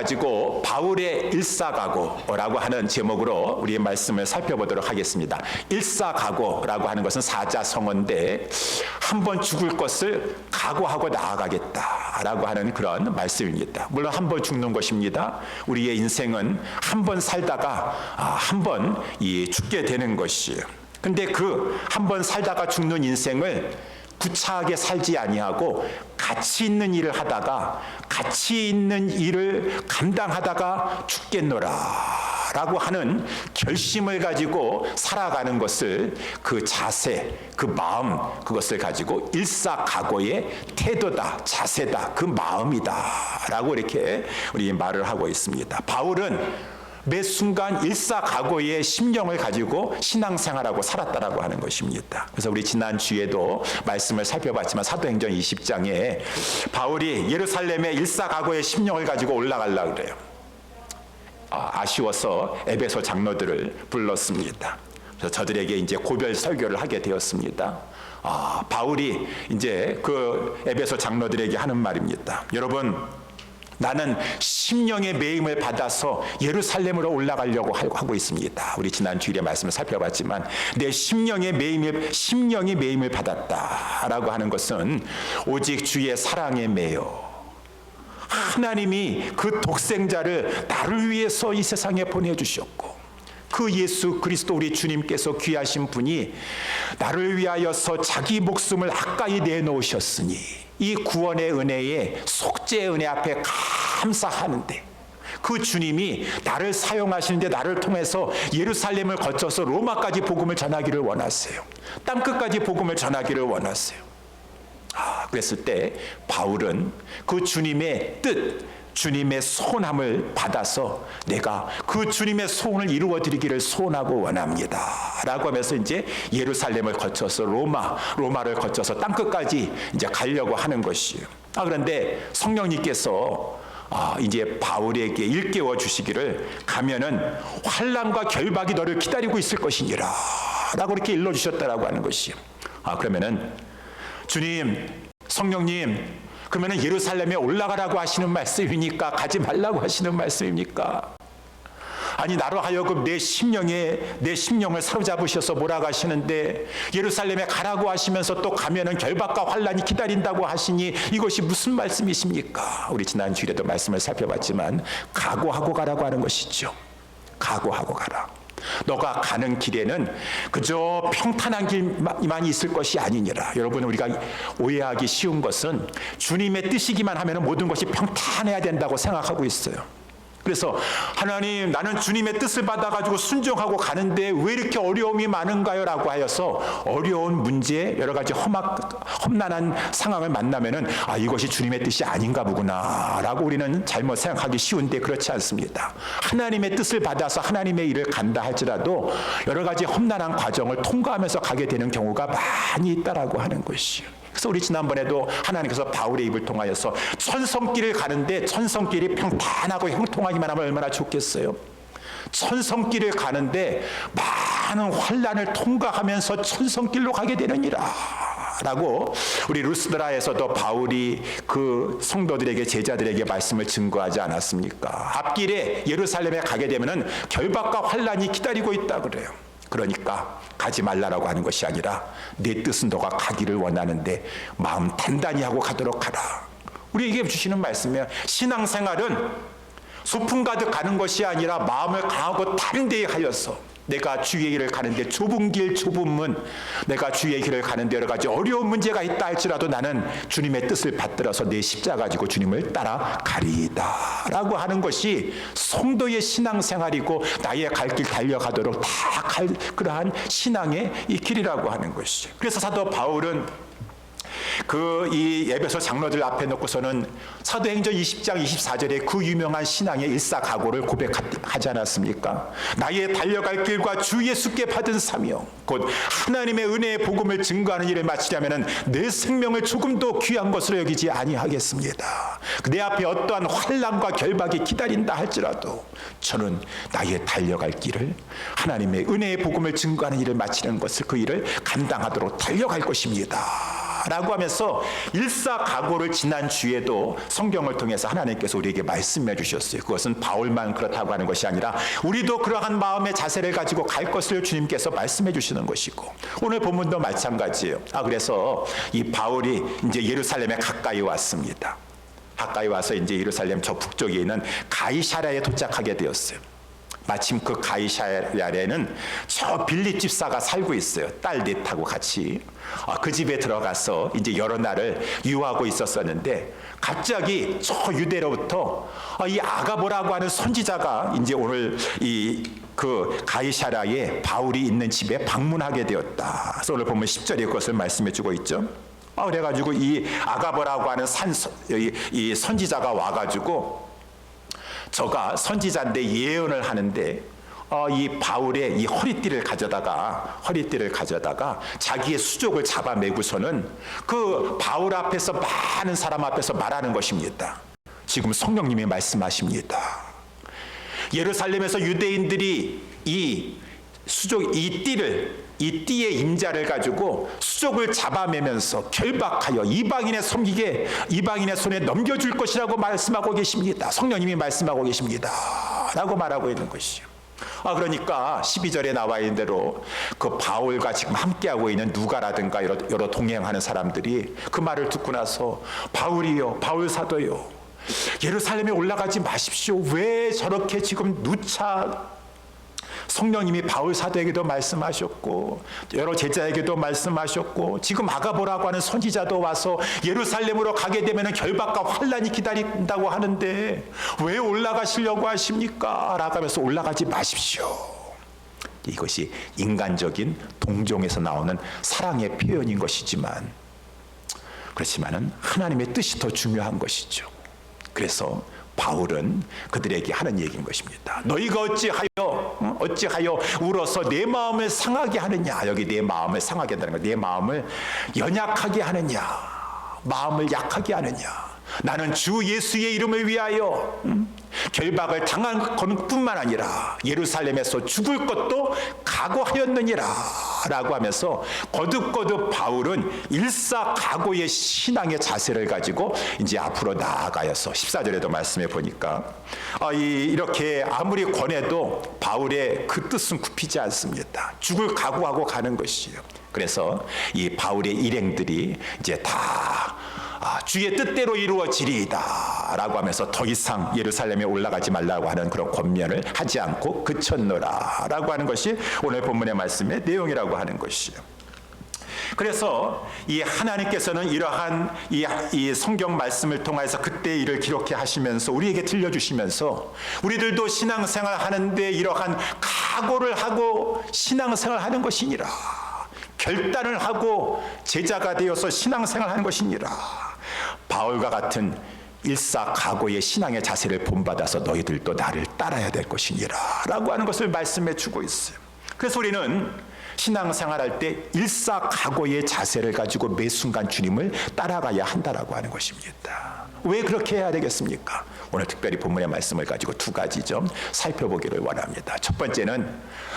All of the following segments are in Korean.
가지고 바울의 일사각오라고 하는 제목으로 우리의 말씀을 살펴보도록 하겠습니다. 일사각오라고 하는 것은 사자성어인데 한 번 죽을 것을 각오하고 나아가겠다라고 하는 그런 말씀입니다. 물론 한 번 죽는 것입니다. 우리의 인생은 한 번 살다가 한 번 죽게 되는 것이에요. 근데 그 한 번 살다가 죽는 인생을 구차하게 살지 아니하고 가치 있는 일을 하다가 가치 있는 일을 감당하다가 죽겠노라 라고 하는 결심을 가지고 살아가는 것을 그 자세, 그 마음, 그것을 가지고 일사각오의 태도다, 자세다, 그 마음이다 라고 이렇게 우리 말을 하고 있습니다. 바울은 매 순간 일사각오의 심령을 가지고 신앙생활하고 살았다라고 하는 것입니다. 그래서 우리 지난 주에도 말씀을 살펴봤지만 사도행전 20장에 바울이 예루살렘에 일사각오의 심령을 가지고 올라가려고 그래요. 아쉬워서 에베소 장로들을 불렀습니다. 그래서 저들에게 이제 고별 설교를 하게 되었습니다. 바울이 이제 그 에베소 장로들에게 하는 말입니다. 여러분, 나는 심령의 매임을 받아서 예루살렘으로 올라가려고 하고 있습니다. 우리 지난 주일에 말씀을 살펴봤지만 내 심령이 매임을 받았다라고 하는 것은 오직 주의 사랑에 매여 하나님이 그 독생자를 나를 위해서 이 세상에 보내주셨고 그 예수 그리스도 우리 주님께서 귀하신 분이 나를 위하여서 자기 목숨을 아까이 내놓으셨으니 이 구원의 은혜에 속죄의 은혜 앞에 감사하는데 그 주님이 나를 사용하시는데 나를 통해서 예루살렘을 거쳐서 로마까지 복음을 전하기를 원하세요. 땅끝까지 복음을 전하기를 원하세요. 그랬을 때 바울은 그 주님의 뜻, 주님의 소원함을 받아서 내가 그 주님의 소원을 이루어 드리기를 소원하고 원합니다 라고 하면서 이제 예루살렘을 거쳐서 로마를 거쳐서 땅끝까지 이제 가려고 하는 것이에요. 그런데 성령님께서 이제 바울에게 일깨워 주시기를 가면은 환난과 결박이 너를 기다리고 있을 것이니라 라고 이렇게 일러주셨다라고 하는 것이에요. 그러면은 주님, 성령님, 그러면 예루살렘에 올라가라고 하시는 말씀입니까? 가지 말라고 하시는 말씀입니까? 아니, 나로 하여금 내 심령을 사로잡으셔서 몰아가시는데 예루살렘에 가라고 하시면서 또 가면은 결박과 환난이 기다린다고 하시니 이것이 무슨 말씀이십니까? 우리 지난 주일에도 말씀을 살펴봤지만 각오하고 가라고 하는 것이죠. 각오하고 가라. 너가 가는 길에는 그저 평탄한 길만 있을 것이 아니니라. 여러분, 우리가 오해하기 쉬운 것은 주님의 뜻이기만 하면 모든 것이 평탄해야 된다고 생각하고 있어요. 그래서 하나님, 나는 주님의 뜻을 받아가지고 순종하고 가는데 왜 이렇게 어려움이 많은가요? 라고 하여서 어려운 문제, 여러 가지 험난한 상황을 만나면은 이것이 주님의 뜻이 아닌가 보구나 라고 우리는 잘못 생각하기 쉬운데 그렇지 않습니다. 하나님의 뜻을 받아서 하나님의 일을 간다 할지라도 여러 가지 험난한 과정을 통과하면서 가게 되는 경우가 많이 있다라고 하는 것이요. 그래서 우리 지난번에도 하나님께서 바울의 입을 통하여서 천성길을 가는데 천성길이 평탄하고 형통하기만 하면 얼마나 좋겠어요. 천성길을 가는데 많은 환난을 통과하면서 천성길로 가게 되느니라 라고 우리 루스드라에서도 바울이 그 성도들에게, 제자들에게 말씀을 증거하지 않았습니까? 앞길에 예루살렘에 가게 되면은 결박과 환난이 기다리고 있다 그래요. 그러니까 가지 말라라고 하는 것이 아니라 내 뜻은 너가 가기를 원하는데 마음 단단히 하고 가도록 하라. 우리에게 주시는 말씀이에요. 신앙생활은 소풍 가득 가는 것이 아니라 마음을 강하고 담대히 하여서 내가 주의 길을 가는데 좁은 길, 좁은 문, 내가 주의 길을 가는데 여러 가지 어려운 문제가 있다 할지라도 나는 주님의 뜻을 받들어서 내 십자가 가지고 주님을 따라가리이다 라고 하는 것이 성도의 신앙생활이고 나의 갈 길 달려가도록 다 갈 그러한 신앙의 이 길이라고 하는 것이죠. 그래서 사도 바울은 이 에베소 장로들 앞에 놓고서는 사도행전 20장 24절에 그 유명한 신앙의 일사각오를 고백하지 않았습니까? 나의 달려갈 길과 주 예수께 받은 사명, 곧 하나님의 은혜의 복음을 증거하는 일을 마치려면 내 생명을 조금도 귀한 것으로 여기지 아니하겠습니다. 내 앞에 어떠한 환난과 결박이 기다린다 할지라도 저는 나의 달려갈 길을, 하나님의 은혜의 복음을 증거하는 일을 마치는 것을, 그 일을 감당하도록 달려갈 것입니다 라고 하면서 일사각오를 지난 주에도 성경을 통해서 하나님께서 우리에게 말씀해 주셨어요. 그것은 바울만 그렇다고 하는 것이 아니라 우리도 그러한 마음의 자세를 가지고 갈 것을 주님께서 말씀해 주시는 것이고, 오늘 본문도 마찬가지예요. 그래서 이 바울이 이제 예루살렘에 가까이 왔습니다. 가까이 와서 이제 예루살렘 저 북쪽에 있는 가이사랴에 도착하게 되었어요. 마침 그 가이사랴에는 저 빌립 집사가 살고 있어요. 딸 넷하고 같이. 그 집에 들어가서 이제 여러 날을 유하고 있었었는데, 갑자기 저 유대로부터 이 아가보라고 하는 선지자가 이제 오늘 그 가이사랴에 바울이 있는 집에 방문하게 되었다. 그래서 오늘 보면 10절에 그것을 말씀해 주고 있죠. 그래가지고 이 아가보라고 하는 이 선지자가 와가지고, 저가 선지자인데 예언을 하는데 이 바울의 이 허리띠를 가져다가 자기의 수족을 잡아매고서는 그 바울 앞에서 많은 사람 앞에서 말하는 것입니다. 지금 성령님이 말씀하십니다. 예루살렘에서 유대인들이 이 띠의 임자를 가지고 수족을 잡아매면서 결박하여 이방인의 손에 넘겨줄 것이라고 말씀하고 계십니다. 성령님이 말씀하고 계십니다 라고 말하고 있는 것이요. 그러니까 12절에 나와 있는 대로 그 바울과 지금 함께하고 있는 누가라든가 여러 동행하는 사람들이 그 말을 듣고 나서, 바울이요, 바울 사도요, 예루살렘에 올라가지 마십시오. 왜 저렇게 지금 누차 성령님이 바울 사도에게도 말씀하셨고 여러 제자에게도 말씀하셨고, 지금 아가보라고 하는 선지자도 와서 예루살렘으로 가게 되면 결박과 환란이 기다린다고 하는데 왜 올라가시려고 하십니까? 라고 하면서 올라가지 마십시오. 이것이 인간적인 동정에서 나오는 사랑의 표현인 것이지만, 그렇지만은 하나님의 뜻이 더 중요한 것이죠. 그래서 바울은 그들에게 하는 얘기인 것입니다. 너희가 어찌하여 울어서 내 마음을 상하게 하느냐. 여기 내 마음을 상하게 한다는 거, 내 마음을 연약하게 하느냐, 마음을 약하게 하느냐. 나는 주 예수의 이름을 위하여 결박을 당한 것뿐만 아니라 예루살렘에서 죽을 것도 각오하였느니라 라고 하면서 거듭거듭 바울은 일사각오의 신앙의 자세를 가지고 이제 앞으로 나아가서 14절에도 말씀해 보니까 이렇게 아무리 권해도 바울의 그 뜻은 굽히지 않습니다. 죽을 각오하고 가는 것이에요. 그래서 이 바울의 일행들이 이제 다 주의 뜻대로 이루어지리이다 라고 하면서 더 이상 예루살렘에 올라가지 말라고 하는 그런 권면을 하지 않고 그쳤노라 라고 하는 것이 오늘 본문의 말씀의 내용이라고 하는 것이죠. 그래서 이 하나님께서는 이러한 이 성경 말씀을 통해서 그때 일을 기록해 하시면서 우리에게 들려주시면서, 우리들도 신앙생활 하는데 이러한 각오를 하고 신앙생활 하는 것이니라, 결단을 하고 제자가 되어서 신앙생활 하는 것이니라, 바울과 같은 일사각오의 신앙의 자세를 본받아서 너희들도 나를 따라야 될 것이니라 라고 하는 것을 말씀해 주고 있어요. 그래서 우리는 신앙생활할 때 일사각오의 자세를 가지고 매 순간 주님을 따라가야 한다라고 하는 것입니다. 왜 그렇게 해야 되겠습니까? 오늘 특별히 본문의 말씀을 가지고 두 가지 좀 살펴보기를 원합니다. 첫 번째는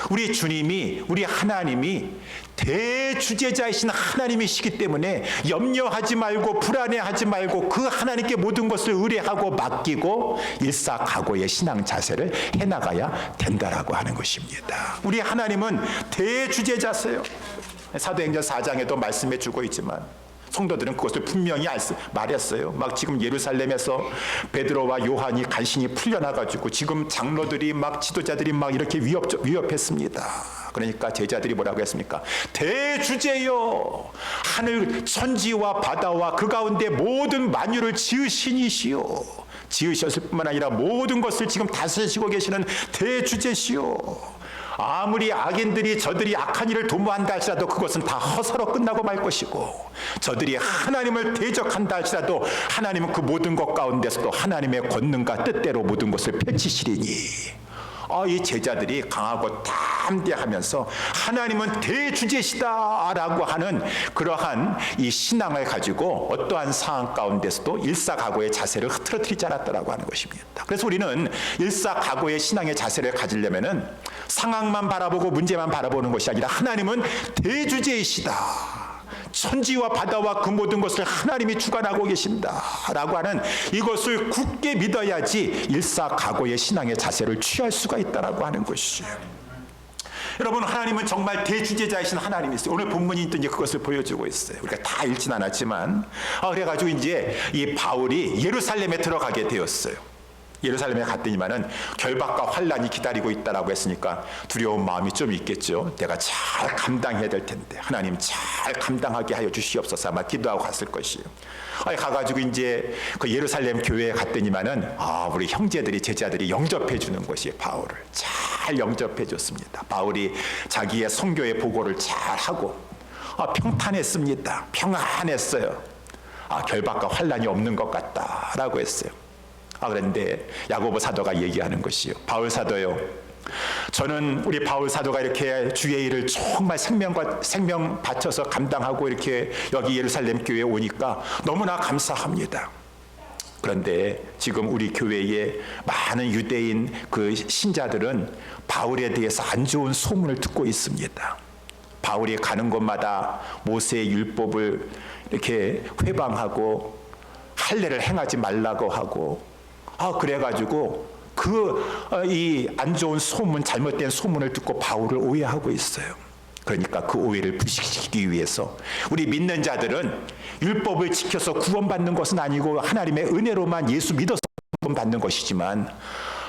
우리 주님이, 우리 하나님이 대주제자이신 하나님이시기 때문에 염려하지 말고 불안해하지 말고 그 하나님께 모든 것을 의뢰하고 맡기고 일사각오의 신앙 자세를 해나가야 된다라고 하는 것입니다. 우리 하나님은 대주제자세요. 사도행전 4장에도 말씀해 주고 있지만 성도들은 그것을 분명히 말했어요. 막 지금 예루살렘에서 베드로와 요한이 간신히 풀려나가지고 지금 장로들이 막 지도자들이 막 이렇게 위협했습니다. 그러니까 제자들이 뭐라고 했습니까? 대주제여, 하늘 천지와 바다와 그 가운데 모든 만유를 지으신 이시오. 지으셨을 뿐만 아니라 모든 것을 지금 다스리시고 계시는 대주제시오. 아무리 악인들이 저들이 악한 일을 도모한다 할지라도 그것은 다 허사로 끝나고 말 것이고, 저들이 하나님을 대적한다 할지라도 하나님은 그 모든 것 가운데서도 하나님의 권능과 뜻대로 모든 것을 펼치시리니, 이 제자들이 강하고 담대하면서 하나님은 대주제시다라고 하는 그러한 이 신앙을 가지고 어떠한 상황 가운데서도 일사각오의 자세를 흐트러뜨리지 않았다라고 하는 것입니다. 그래서 우리는 일사각오의 신앙의 자세를 가지려면은 상황만 바라보고 문제만 바라보는 것이 아니라 하나님은 대주제이시다, 천지와 바다와 그 모든 것을 하나님이 주관하고 계신다라고 하는 이것을 굳게 믿어야지 일사각오의 신앙의 자세를 취할 수가 있다라고 하는 것이에요. 여러분, 하나님은 정말 대주제자이신 하나님이세요. 오늘 본문이 이제 그것을 보여주고 있어요. 우리가 다 읽진 않았지만, 그래가지고 이제 이 바울이 예루살렘에 들어가게 되었어요. 예루살렘에 갔더니만은 결박과 환란이 기다리고 있다라고 했으니까 두려운 마음이 좀 있겠죠. 내가 잘 감당해야 될 텐데 하나님 잘 감당하게 하여 주시옵소서 아마 기도하고 갔을 것이에요. 가가지고 이제 그 예루살렘 교회에 갔더니만은 우리 형제들이 제자들이 영접해 주는 것이 바울을 잘 영접해 줬습니다. 바울이 자기의 선교의 보고를 잘 하고 평탄했습니다. 평안했어요. 결박과 환란이 없는 것 같다라고 했어요. 그런데 야고보 사도가 얘기하는 것이요, 바울 사도요, 저는 우리 바울 사도가 이렇게 주의 일을 정말 생명 바쳐서 감당하고 이렇게 여기 예루살렘 교회에 오니까 너무나 감사합니다. 그런데 지금 우리 교회에 많은 유대인 그 신자들은 바울에 대해서 안 좋은 소문을 듣고 있습니다. 바울이 가는 곳마다 모세의 율법을 이렇게 회방하고 할례를 행하지 말라고 하고, 그래가지고 이 안 좋은 소문, 잘못된 소문을 듣고 바울을 오해하고 있어요. 그러니까 그 오해를 부식시키기 위해서 우리 믿는 자들은 율법을 지켜서 구원받는 것은 아니고 하나님의 은혜로만 예수 믿어서 구원받는 것이지만,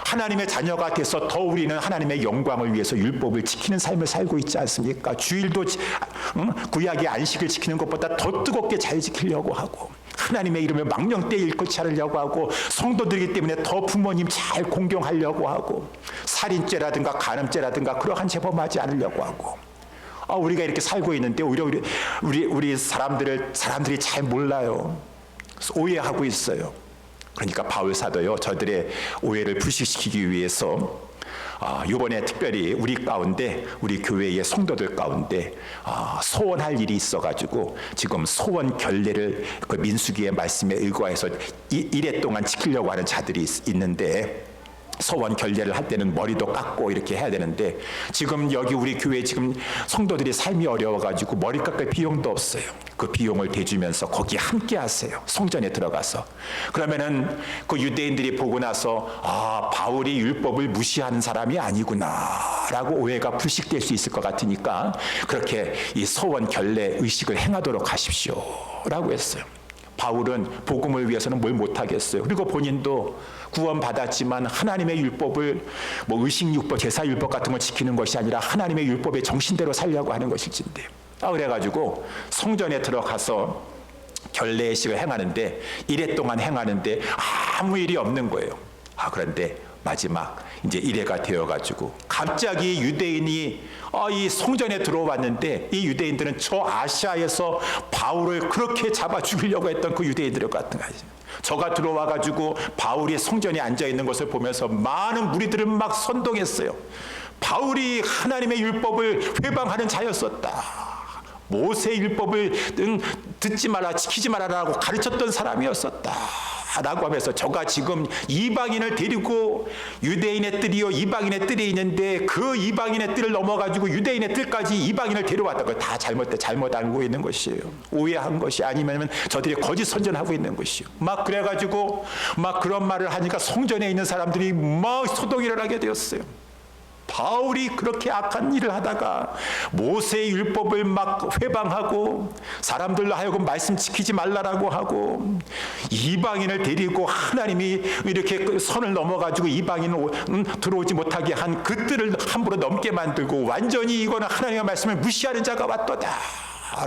하나님의 자녀가 돼서 더 우리는 하나님의 영광을 위해서 율법을 지키는 삶을 살고 있지 않습니까? 주일도 구약의 안식을 지키는 것보다 더 뜨겁게 잘 지키려고 하고, 하나님의 이름을 망령되이 일컫지 않으려고 하고, 성도들이기 때문에 더 부모님 잘 공경하려고 하고, 살인죄라든가 간음죄라든가 그러한 재범하지 않으려고 하고, 우리가 이렇게 살고 있는데 오히려 우리 사람들이 잘 몰라요. 오해하고 있어요. 그러니까 바울 사도요, 저들의 오해를 불식시키기 위해서 이번에 특별히 우리 가운데, 우리 교회의 성도들 가운데 소원할 일이 있어가지고 지금 소원 결례를 그 민수기의 말씀에 의거해서 1회 동안 지키려고 하는 자들이 있는데, 소원 결례를 할 때는 머리도 깎고 이렇게 해야 되는데, 지금 여기 우리 교회 지금 성도들이 삶이 어려워가지고 머리 깎을 비용도 없어요. 그 비용을 대주면서 거기 함께 하세요. 성전에 들어가서. 그러면은 그 유대인들이 보고 나서 바울이 율법을 무시하는 사람이 아니구나 라고 오해가 불식될 수 있을 것 같으니까 그렇게 이 소원 결례 의식을 행하도록 하십시오 라고 했어요. 바울은 복음을 위해서는 뭘 못하겠어요. 그리고 본인도 구원받았지만 하나님의 율법을 의식율법, 제사율법 같은 걸 지키는 것이 아니라 하나님의 율법의 정신대로 살려고 하는 것일진데, 그래가지고 성전에 들어가서 결례의식을 행하는데 1회 동안 행하는데 아무 일이 없는 거예요. 그런데 마지막 이제 1회가 되어가지고 갑자기 유대인이 이 성전에 들어왔는데, 이 유대인들은 저 아시아에서 바울을 그렇게 잡아 죽이려고 했던 그 유대인들 같은 거죠. 저가 들어와가지고 바울이 성전에 앉아있는 것을 보면서 많은 무리들은 막 선동했어요. 바울이 하나님의 율법을 회방하는 자였었다. 모세의 율법을 듣지 마라, 지키지 말아라고 가르쳤던 사람이었었다 라고 하면서, 저가 지금 이방인을 데리고 유대인의 뜰이요 이방인의 뜰이 있는데 그 이방인의 뜰을 넘어가지고 유대인의 뜰까지 이방인을 데려왔다. 그걸 다 잘못 알고 있는 것이에요. 오해한 것이 아니면 저들이 거짓 선전하고 있는 것이요. 막 그래가지고 막 그런 말을 하니까 성전에 있는 사람들이 막 소동이 일어나게 되었어요. 바울이 그렇게 악한 일을 하다가 모세의 율법을 막 회방하고 사람들로 하여금 말씀 지키지 말라라고 하고, 이방인을 데리고 하나님이 이렇게 선을 넘어가지고 이방인을 들어오지 못하게 한 그 뜰을 함부로 넘게 만들고, 완전히 이거는 하나님의 말씀을 무시하는 자가 왔도다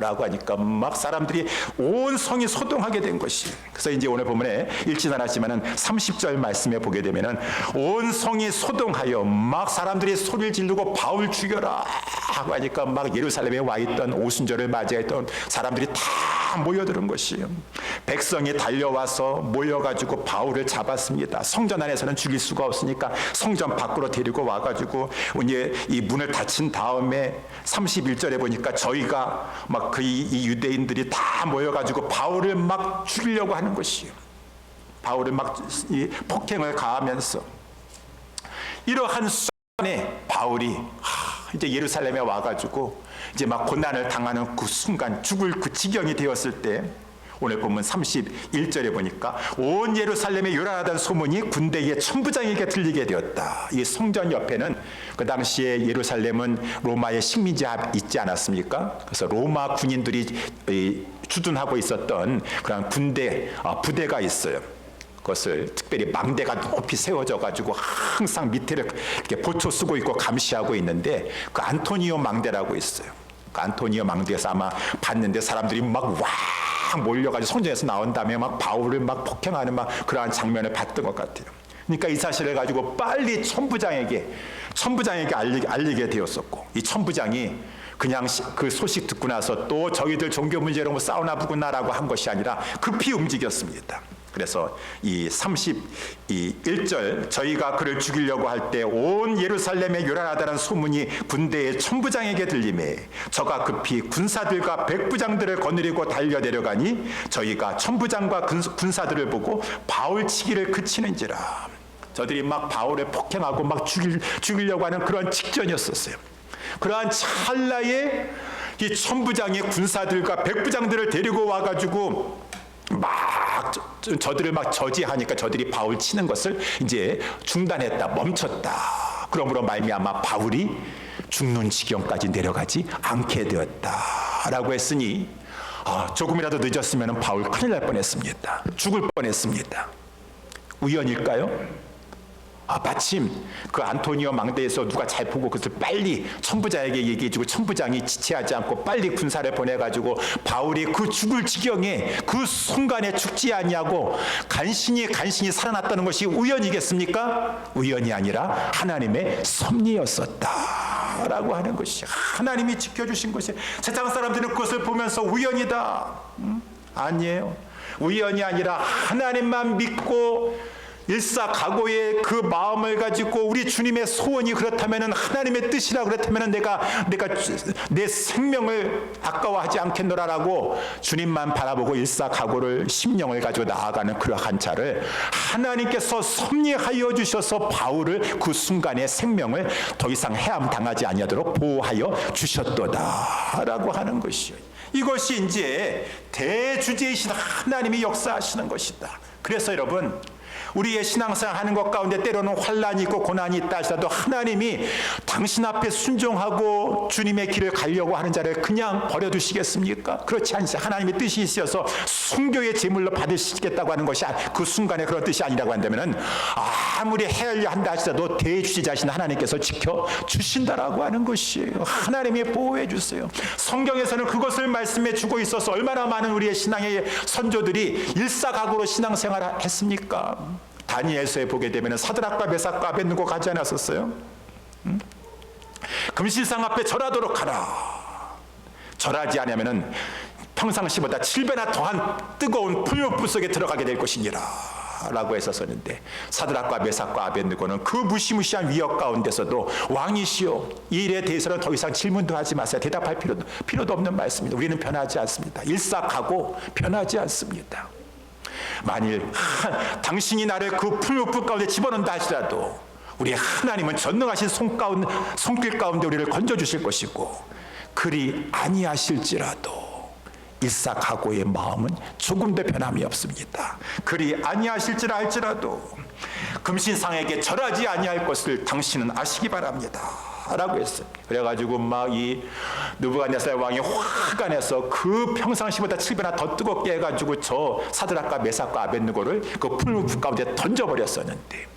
라고 하니까 막 사람들이 온 성이 소동하게 된 것이. 그래서 이제 오늘 본문에 읽진 않았지만은 30절 말씀에 보게 되면은 온 성이 소동하여 막 사람들이 소리를 지르고 바울 죽여라 하고 하니까 막 예루살렘에 와 있던 오순절을 맞이했던 사람들이 다 모여드는 것이에요. 백성이 달려와서 모여가지고 바울을 잡았습니다. 성전 안에서는 죽일 수가 없으니까 성전 밖으로 데리고 와가지고 이제 이 문을 닫힌 다음에 31절에 보니까 저희가 막 이 유대인들이 다 모여가지고 바울을 막 죽이려고 하는 것이에요. 바울을 막 폭행을 가하면서, 이러한 순간에 바울이 이제 예루살렘에 와가지고 이제 막 고난을 당하는 그 순간, 죽을 그 지경이 되었을 때, 오늘 보면 31절에 보니까 온 예루살렘에 요란하다는 소문이 군대의 천부장에게 들리게 되었다. 이 성전 옆에는 그 당시에 예루살렘은 로마의 식민지 있지 않았습니까? 그래서 로마 군인들이 주둔하고 있었던 그런 부대가 있어요. 그것을 특별히 망대가 높이 세워져 가지고 항상 밑에를 이렇게 보초 쓰고 있고 감시하고 있는데, 그 안토니오 망대라고 있어요. 그 안토니오 망대에서 아마 봤는데 사람들이 막 몰려가지고 성전에서 나온 다음에 막 바울을 막 폭행하는 막 그러한 장면을 봤던 것 같아요. 그러니까 이 사실을 가지고 빨리 천부장에게 알리게 되었었고, 이 천부장이 그냥 그 소식 듣고 나서 또 저희들 종교 문제로 뭐 싸우나 보구나라고 한 것이 아니라 급히 움직였습니다. 그래서 이 31절, 저희가 그를 죽이려고 할 때 온 예루살렘에 요란하다는 소문이 군대의 천부장에게 들리매 저가 급히 군사들과 백부장들을 거느리고 달려내려가니 저희가 천부장과 군사들을 보고 바울 치기를 그치는지라. 저들이 막 바울을 폭행하고 막 죽이려고 하는 그런 직전이었었어요. 그러한 찰나에 이 천부장이 군사들과 백부장들을 데리고 와가지고 막 저들을 막 저지하니까 저들이 바울 치는 것을 이제 중단했다, 멈췄다. 그러므로 말미암아 바울이 죽는 지경까지 내려가지 않게 되었다라고 했으니, 조금이라도 늦었으면 바울 큰일 날 뻔했습니다. 죽을 뻔했습니다. 우연일까요? 마침 그 안토니오 망대에서 누가 잘 보고 그것을 빨리 천부장에게 얘기해주고, 천부장이 지체하지 않고 빨리 군사를 보내가지고 바울이 그 죽을 지경에 그 순간에 죽지 아니하고 간신히 살아났다는 것이 우연이겠습니까? 우연이 아니라 하나님의 섭리였었다라고 하는 것이, 하나님이 지켜주신 것이. 세상 사람들은 그것을 보면서 우연이다, 아니에요. 우연이 아니라 하나님만 믿고 일사각오의 그 마음을 가지고, 우리 주님의 소원이 그렇다면, 하나님의 뜻이라 그렇다면 내가 내 생명을 아까워하지 않겠노라라고 주님만 바라보고 일사각오를, 심령을 가지고 나아가는 그러한 자를 하나님께서 섭리하여 주셔서 바울을 그 순간의 생명을 더 이상 해함 당하지 아니하도록 보호하여 주셨도다라고 하는 것이요. 이것이 이제 대주제이신 하나님이 역사하시는 것이다. 그래서 여러분, 우리의 신앙생활 하는 것 가운데 때로는 환난이 있고 고난이 있다 하더라도 하나님이 당신 앞에 순종하고 주님의 길을 가려고 하는 자를 그냥 버려두시겠습니까? 그렇지 않습니다. 하나님의 뜻이 있어서 순교의 제물로 받으시겠다고 하는 것이 그 순간에 그런 뜻이 아니라고 한다면 아무리 헤아려 한다 하시더라도 대주시자신 하나님께서 지켜주신다라고 하는 것이에요. 하나님이 보호해 주세요. 성경에서는 그것을 말씀해 주고 있어서 얼마나 많은 우리의 신앙의 선조들이 일사각오로 신앙생활을 했습니까? 다니엘서에 보게 되면 사드락과 메삭과 아벳느고 가지 않았었어요? 금실상 앞에 절하도록 하라. 절하지 않으면 평상시보다 7배나 더한 뜨거운 풀욕불 속에 들어가게 될 것이니라 라고 했었는데, 사드락과 메삭과 아벳느고는 그 무시무시한 위협 가운데서도 왕이시오, 이 일에 대해서는 더 이상 질문도 하지 마세요. 대답할 필요도 없는 말씀입니다. 우리는 변하지 않습니다. 일사각오 변하지 않습니다. 만일 당신이 나를 그 풀무불 가운데 집어넣는다 하시라도 우리 하나님은 전능하신 손길 가운데 우리를 건져주실 것이고, 그리 아니하실지라도 일사각오의 마음은 조금도 변함이 없습니다. 그리 아니하실지라 할지라도 금신상에게 절하지 아니할 것을 당신은 아시기 바랍니다 라고 했어요. 그래가지고 막 이 느부갓네살 왕이 화가 내서 그 평상시보다 7배나 더 뜨겁게 해가지고 저 사드락과 메삭과 아벳느고를 그 풀무불 가운데 던져버렸었는데,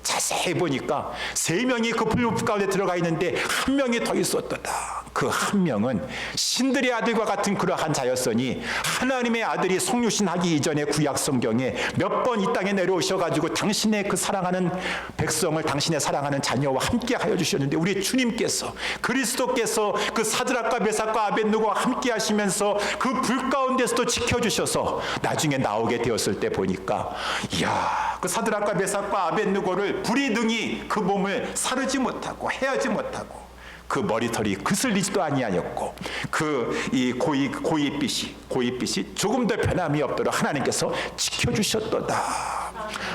자세히 보니까 3명이 그 풀무불 가운데 들어가 있는데 1명이 더 있었도다. 그 1명은 신들의 아들과 같은 그러한 자였으니, 하나님의 아들이 성육신하기 이전에 구약 성경에 몇 번 이 땅에 내려오셔가지고 당신의 그 사랑하는 백성을, 당신의 사랑하는 자녀와 함께 하여 주셨는데, 우리 주님께서, 그리스도께서 그 사드락과 메삭과 아벳느고와 함께 하시면서 그 불 가운데서도 지켜주셔서 나중에 나오게 되었을 때 보니까, 이야, 그 사드락과 메삭과 아벳느고를 불이 등이 그 몸을 사르지 못하고 해하지 못하고 그 머리털이 그슬리지도 아니하였고, 그 이 고깃빛이 조금 더 변함이 없도록 하나님께서 지켜주셨도다.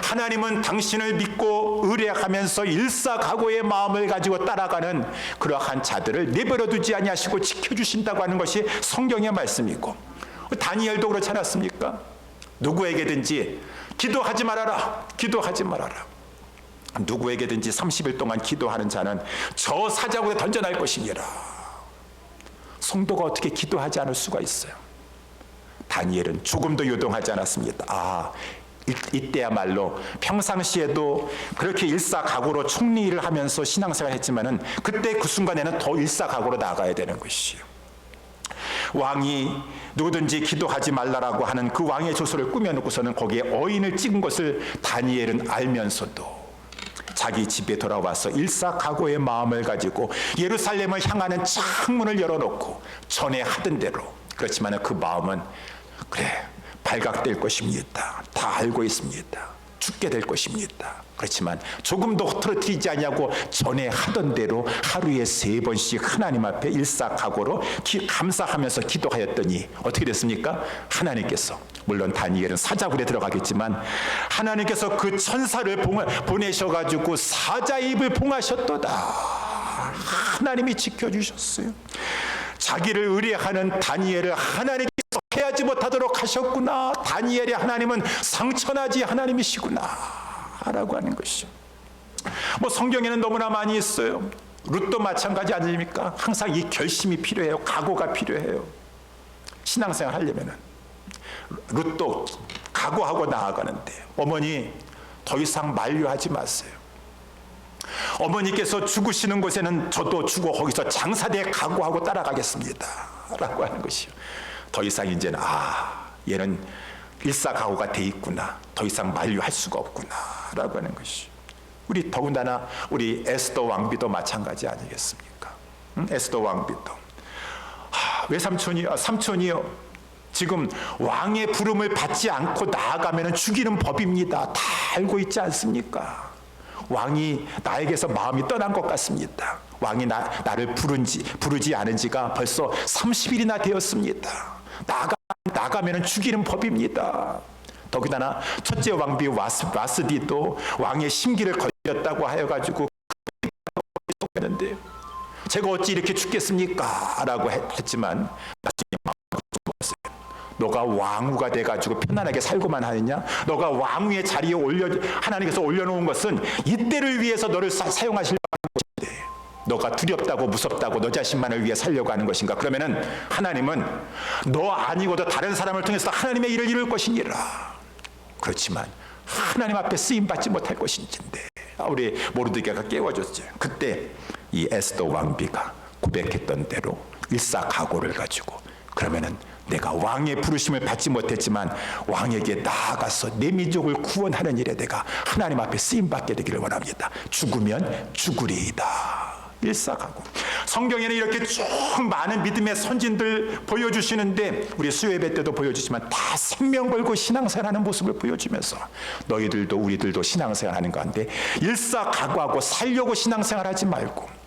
하나님은 당신을 믿고 의뢰하면서 일사각오의 마음을 가지고 따라가는 그러한 자들을 내버려 두지 아니하시고 지켜주신다고 하는 것이 성경의 말씀이고, 다니엘도 그렇지 않았습니까? 누구에게든지 기도하지 말아라, 기도하지 말아라. 누구에게든지 30일 동안 기도하는 자는 저 사자굴에 던져날 것이니라. 성도가 어떻게 기도하지 않을 수가 있어요? 다니엘은 조금도 요동하지 않았습니다. 이때야말로 평상시에도 그렇게 일사각오로 총리를 하면서 신앙생활을 했지만은 그때 그 순간에는 더 일사각오로 나가야 되는 것이요. 왕이 누구든지 기도하지 말라라고 하는 그 왕의 조서를 꾸며놓고서는 거기에 어인을 찍은 것을 다니엘은 알면서도 자기 집에 돌아와서 일사각오의 마음을 가지고 예루살렘을 향하는 창문을 열어놓고 전에 하던 대로, 그렇지만 그 마음은 그래 발각될 것입니다. 다 알고 있습니다. 죽게 될 것입니다. 그렇지만 조금도 흐트러뜨리지 않냐고 전에 하던 대로 하루에 3번씩 하나님 앞에 일사각오로 감사하면서 기도하였더니 어떻게 됐습니까? 하나님께서, 물론 다니엘은 사자굴에 들어가겠지만 하나님께서 그 천사를 보내셔가지고 사자의 입을 봉하셨도다. 하나님이 지켜주셨어요. 자기를 의뢰하는 다니엘을 하나님께서 해하지 못하도록 하셨구나. 다니엘의 하나님은 상처나지 하나님이시구나 라고 하는 것이죠. 성경에는 너무나 많이 있어요. 룻도 마찬가지 아닙니까? 항상 이 결심이 필요해요. 각오가 필요해요. 신앙생활 하려면은 룻도 각오하고 나아가는데, 어머니 더 이상 만류하지 마세요. 어머니께서 죽으시는 곳에는 저도 죽어 거기서 장사대 각오하고 따라가겠습니다 라고 하는 것이요. 더 이상 이제는 얘는 일사각오가 돼 있구나, 더 이상 만류할 수가 없구나 라고 하는 것이. 우리 더군다나 우리 에스더 왕비도 마찬가지 아니겠습니까? 에스더 왕비도 외삼촌이요, 삼촌이요, 지금 왕의 부름을 받지 않고 나아가면 죽이는 법입니다. 다 알고 있지 않습니까? 왕이 나에게서 마음이 떠난 것 같습니다. 왕이 나를 부르지 않은 지가 벌써 30일이나 되었습니다. 나가면 죽이는 법입니다. 더군다나 첫째 왕비 와스디도 왕의 심기를 걸렸다고 하여가지고 했는데, 제가 어찌 이렇게 죽겠습니까? 라고 했지만 너가 왕후가 돼가지고 편안하게 살고만 하느냐? 너가 왕후의 자리에 하나님께서 올려놓은 것은 이때를 위해서 너를 사용하시려고 하는 것인데, 너가 두렵다고 무섭다고 너 자신만을 위해 살려고 하는 것인가? 그러면은 하나님은 너 아니고도 다른 사람을 통해서 하나님의 일을 이룰 것이니라. 그렇지만 하나님 앞에 쓰임받지 못할 것인지인데, 우리 모르드게가 깨워줬죠. 그때 이 에스더 왕비가 고백했던 대로 일사각오를 가지고, 그러면은 내가 왕의 부르심을 받지 못했지만 왕에게 나아가서 내 민족을 구원하는 일에 내가 하나님 앞에 쓰임받게 되기를 원합니다. 죽으면 죽으리이다. 일사각오. 성경에는 이렇게 쭉 많은 믿음의 선진들 보여주시는데, 우리 수요예배 때도 보여주지만 다 생명 걸고 신앙생활하는 모습을 보여주면서 너희들도 우리들도 신앙생활하는 가운데 일사각오하고 살려고 신앙생활하지 말고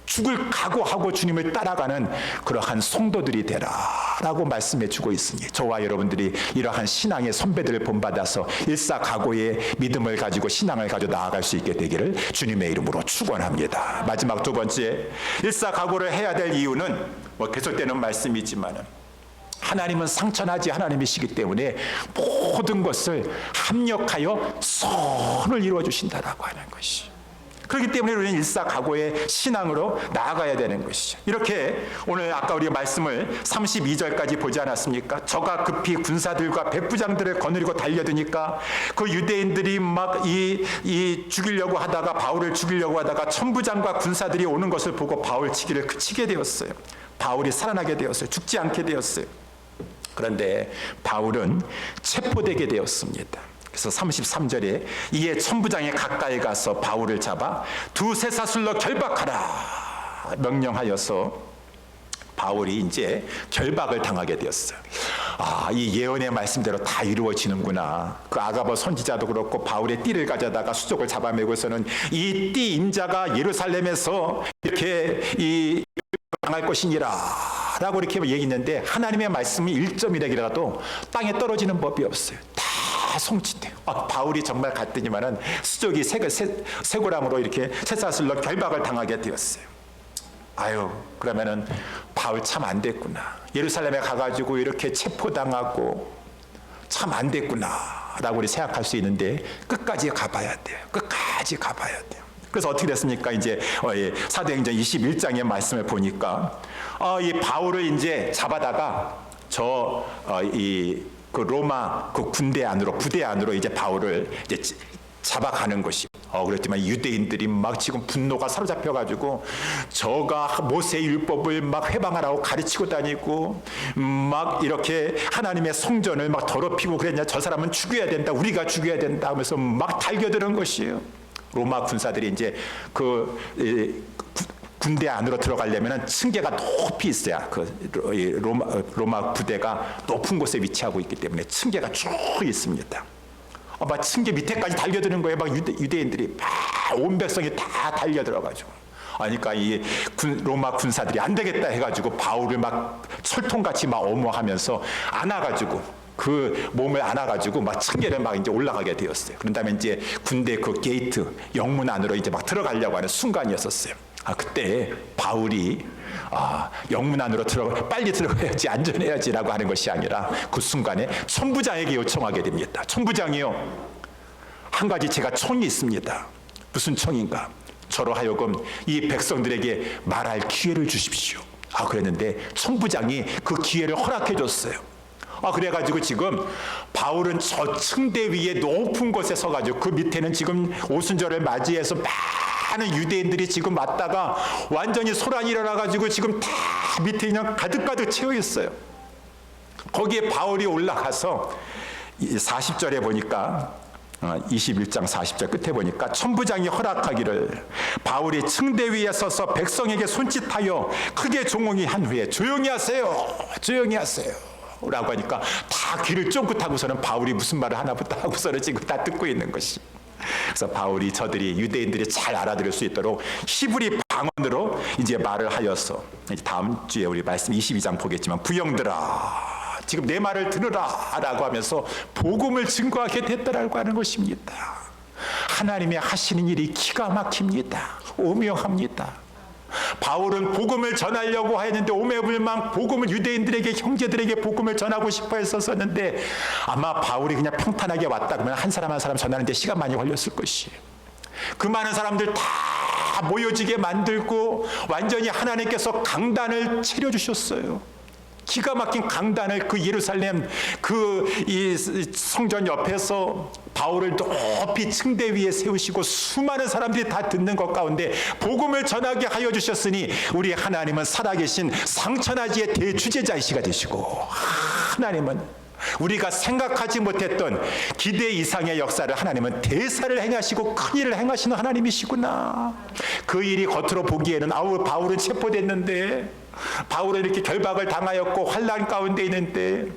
죽을 각오하고 주님을 따라가는 그러한 성도들이 되라라고 말씀해 주고 있으니, 저와 여러분들이 이러한 신앙의 선배들을 본받아서 일사각오의 믿음을 가지고 신앙을 가지고 나아갈 수 있게 되기를 주님의 이름으로 축원합니다. 마지막 두 번째, 일사각오를 해야 될 이유는 계속되는 말씀이지만, 하나님은 상처나지 하나님이시기 때문에 모든 것을 합력하여 선을 이루어 주신다라고 하는 것이. 그렇기 때문에 우리는 일사각오의 신앙으로 나아가야 되는 것이죠. 이렇게 오늘 아까 우리가 말씀을 32절까지 보지 않았습니까? 저가 급히 군사들과 백부장들을 거느리고 달려드니까 그 유대인들이 막 죽이려고 하다가, 바울을 죽이려고 하다가 천부장과 군사들이 오는 것을 보고 바울 치기를 그치게 되었어요. 바울이 살아나게 되었어요. 죽지 않게 되었어요. 그런데 바울은 체포되게 되었습니다. 그래서 33절에 이에 천부장이 가까이 가서 바울을 잡아 두세 사슬로 결박하라 명령하여서 바울이 이제 결박을 당하게 되었어요. 이 예언의 말씀대로 다 이루어지는구나. 그 아가버 선지자도 그렇고 바울의 띠를 가져다가 수족을 잡아매고서는 이 띠 임자가 예루살렘에서 이렇게 당할 것이니라 라고 이렇게 얘기했는데, 하나님의 말씀이 1점이라도 땅에 떨어지는 법이 없어요. 다 성취돼요. 바울이 정말 갔더니만은 수족이 쇠고랑으로 이렇게 쇠사슬로 결박을 당하게 되었어요. 아유, 그러면은 바울 참 안 됐구나. 예루살렘에 가가지고 이렇게 체포당하고 참 안 됐구나라고 우리 생각할 수 있는데 끝까지 가봐야 돼요. 끝까지 가봐야 돼요. 그래서 어떻게 됐습니까? 이제 사도행전 21장의 말씀을 보니까 이 바울을 이제 잡아다가 그 로마 그 군대 안으로 부대 안으로 이제 바울을 이제 잡아가는 것이. 그랬지만 유대인들이 막 지금 분노가 사로잡혀가지고 저가 모세 율법을 막 회방하라고 가르치고 다니고 막 이렇게 하나님의 성전을 막 더럽히고 그랬냐. 저 사람은 죽여야 된다. 우리가 죽여야 된다 하면서 막 달겨드는 것이에요. 로마 군사들이 이제 군대 안으로 들어가려면 층계가 높이 있어야 로마 부대가 높은 곳에 위치하고 있기 때문에 층계가 쭉 있습니다. 막 층계 밑에까지 달려드는 거예요. 막 유대인들이 막 온 백성이 다 달려들어가지고. 그러니까 이 로마 군사들이 안 되겠다 해가지고 바울을 막 철통같이 막 엄호하면서 안아가지고 그 몸을 안아가지고 막 층계를 막 이제 올라가게 되었어요. 그런 다음에 이제 군대 그 게이트 영문 안으로 이제 막 들어가려고 하는 순간이었었어요. 그때 바울이 영문 안으로 빨리 들어가야지, 안전해야지라고 하는 것이 아니라 그 순간에 천부장에게 요청하게 됩니다. 천부장이요, 한 가지 제가 청이 있습니다. 무슨 청인가? 저로 하여금 이 백성들에게 말할 기회를 주십시오. 그랬는데 천부장이 그 기회를 허락해 줬어요. 그래가지고 지금 바울은 저 층대 위에 높은 곳에 서가지고 그 밑에는 지금 오순절을 맞이해서 많은 유대인들이 지금 왔다가 완전히 소란이 일어나가지고 지금 다 밑에 그냥 가득가득 채워 있어요. 거기에 바울이 올라가서 40절에 보니까 21장 40절 끝에 보니까 천부장이 허락하기를 바울이 층대 위에 서서 백성에게 손짓하여 크게 종용이 한 후에 조용히 하세요, 조용히 하세요 라고 하니까 다 귀를 쫑긋하고서는 바울이 무슨 말을 하나부터 하고서는 지금 다 듣고 있는 것이. 그래서 바울이 유대인들이 잘 알아들을 수 있도록 히브리 방언으로 이제 말을 하여서 다음 주에 우리 말씀 22장 보겠지만 부형들아 지금 내 말을 들으라 라고 하면서 복음을 증거하게 됐다라고 하는 것입니다. 하나님의 하시는 일이 기가 막힙니다. 오묘합니다. 바울은 복음을 전하려고 했는데 오매불망 복음을 유대인들에게, 형제들에게 복음을 전하고 싶어 했었는데 아마 바울이 그냥 평탄하게 왔다 그러면 한 사람 한 사람 전하는데 시간 많이 걸렸을 것이에요. 그 많은 사람들 다 모여지게 만들고 완전히 하나님께서 강단을 차려주셨어요. 기가 막힌 강단을 그 예루살렘 이 성전 옆에서 바울을 높이 층대 위에 세우시고 수많은 사람들이 다 듣는 것 가운데 복음을 전하게 하여 주셨으니 우리 하나님은 살아계신 상천하지의 대주제자이시가 되시고 하나님은 우리가 생각하지 못했던 기대 이상의 역사를 하나님은 대사를 행하시고 큰 일을 행하시는 하나님이시구나. 그 일이 겉으로 보기에는 바울은 체포됐는데 바울은 이렇게 결박을 당하였고 환난 가운데 있는데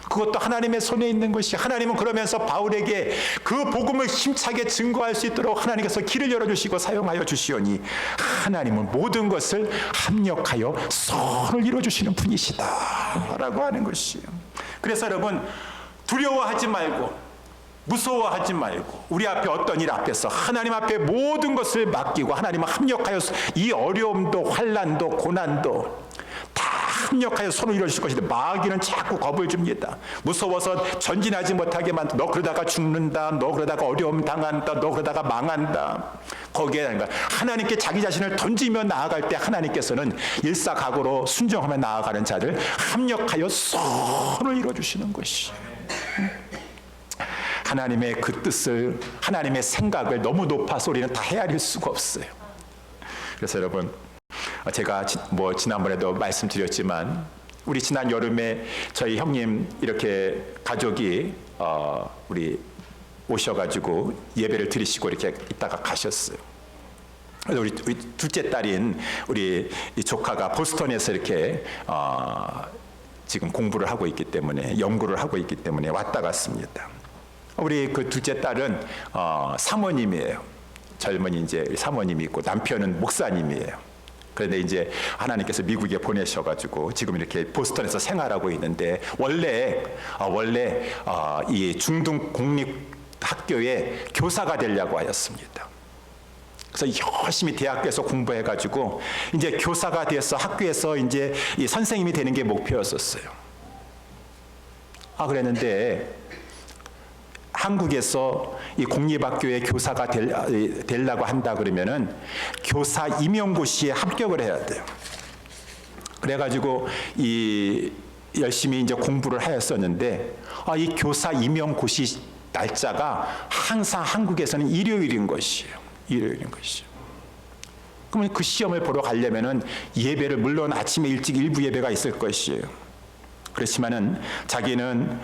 그것도 하나님의 손에 있는 것이, 하나님은 그러면서 바울에게 그 복음을 힘차게 증거할 수 있도록 하나님께서 길을 열어주시고 사용하여 주시오니 하나님은 모든 것을 합력하여 선을 이루어주시는 분이시다 라고 하는 것이에요. 그래서 여러분 두려워하지 말고 무서워하지 말고 우리 앞에 어떤 일 앞에서 하나님 앞에 모든 것을 맡기고 하나님은 합력하여 이 어려움도 환난도 고난도 다 합력하여 손을 이루어주실 것인데 마귀는 자꾸 겁을 줍니다. 무서워서 전진하지 못하게 만들어. 너 그러다가 죽는다, 너 그러다가 어려움 당한다, 너 그러다가 망한다. 거기에 하나님께 자기 자신을 던지며 나아갈 때 하나님께서는 일사각오로 순종하며 나아가는 자를 합력하여 손을 이루어주시는 것이에요. 하나님의 그 뜻을, 하나님의 생각을 너무 높아서 우리는 다 헤아릴 수가 없어요. 그래서 여러분 제가 지난번에도 말씀드렸지만 우리 지난 여름에 저희 형님 이렇게 가족이 우리 오셔가지고 예배를 드리시고 이렇게 있다가 가셨어요. 그래서 우리 둘째 딸인 우리 조카가 보스턴에서 이렇게 지금 공부를 하고 있기 때문에, 연구를 하고 있기 때문에 왔다 갔습니다. 우리 그 둘째 딸은 사모님이에요. 젊은이 이제 사모님이 있고 남편은 목사님이에요. 그런데 이제 하나님께서 미국에 보내셔가지고 지금 이렇게 보스턴에서 생활하고 있는데 원래 이 중등 공립 학교에 교사가 되려고 하였습니다. 그래서 열심히 대학교에서 공부해가지고 이제 교사가 돼서 학교에서 이제 이 선생님이 되는 게 목표였었어요. 그랬는데 한국에서 이 공립학교의 교사가 되려고 한다 그러면은 교사 임용고시에 합격을 해야 돼요. 그래가지고 이 열심히 이제 공부를 하였었는데 이 교사 임용고시 날짜가 항상 한국에서는 일요일인 것이에요. 일요일인 것이죠. 그러면 그 시험을 보러 가려면은 예배를 물론 아침에 일찍 일부 예배가 있을 것이에요. 그렇지만은 자기는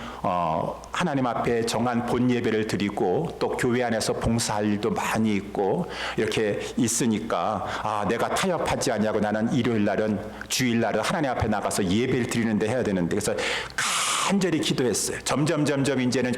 하나님 앞에 정한 본 예배를 드리고 또 교회 안에서 봉사할 일도 많이 있고 이렇게 있으니까 내가 타협하지 않냐고 나는 일요일 날은 주일 날은 하나님 앞에 나가서 예배를 드리는데 해야 되는데 그래서 간절히 기도했어요. 점점 이제는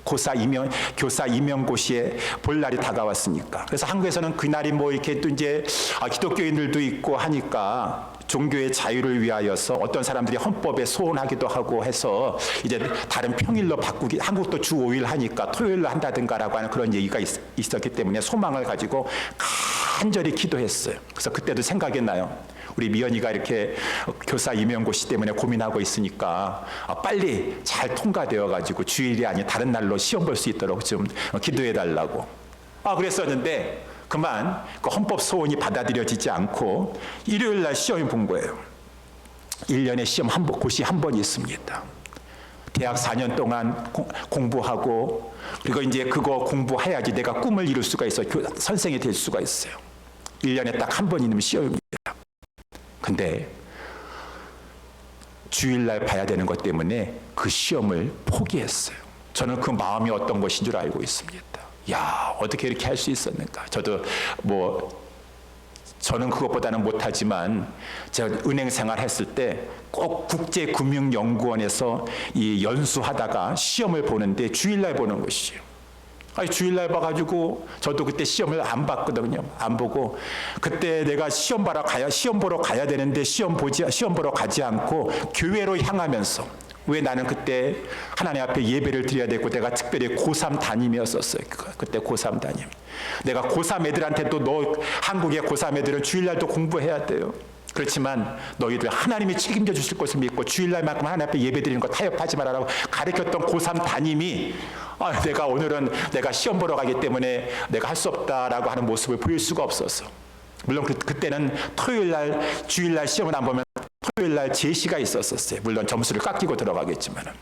교사 임용고시에 볼 날이 다가왔으니까. 그래서 한국에서는 그날이 뭐 이렇게 또 이제 기독교인들도 있고 하니까 종교의 자유를 위하여서 어떤 사람들이 헌법에 소원하기도 하고 해서 이제 다른 평일로 바꾸기, 한국도 주 5일 하니까 토요일로 한다든가라고 하는 그런 얘기가 있었기 때문에 소망을 가지고 간절히 기도했어요. 그래서 그때도 생각이 나요. 우리 미연이가 이렇게 교사 임용고시 때문에 고민하고 있으니까 빨리 잘 통과되어가지고 주일이 아닌 다른 날로 시험 볼 수 있도록 좀 기도해달라고. 그랬었는데 그만 그 헌법 소원이 받아들여지지 않고 일요일 날 시험이 본 거예요. 1년에 시험 고시 한 번 있습니다. 대학 4년 동안 공부하고 그리고 이제 그거 공부해야지 내가 꿈을 이룰 수가 있어요. 선생이 될 수가 있어요. 1년에 딱 한 번 있는 시험입니다. 근데 주일날 봐야 되는 것 때문에 그 시험을 포기했어요. 저는 그 마음이 어떤 것인 줄 알고 있습니다. 야, 어떻게 이렇게 할 수 있었는가. 저는 그것보다는 못하지만 제가 은행 생활했을 때 꼭 국제금융연구원에서 이 연수하다가 시험을 보는데 주일날 보는 것이에요. 주일날 봐가지고 저도 그때 시험을 안 봤거든요. 안 보고 그때 내가 시험 보러 가야 되는데 시험 보러 가지 않고 교회로 향하면서 왜 나는 그때 하나님 앞에 예배를 드려야 되고 내가 특별히 고3 담임이었었어요. 그때 고3 담임. 내가 고3 애들한테도 한국의 고3 애들은 주일날도 공부해야 돼요. 그렇지만 너희들 하나님이 책임져 주실 것을 믿고 주일날만큼 하나님 앞에 예배 드리는 거 타협하지 말아라고 가르쳤던 고3 담임이 오늘은 내가 시험 보러 가기 때문에 내가 할 수 없다라고 하는 모습을 보일 수가 없었어. 물론 그때는 토요일날 주일날 시험을 안 보면 토요일날 제시가 있었어요. 물론 점수를 깎이고 들어가겠지만은.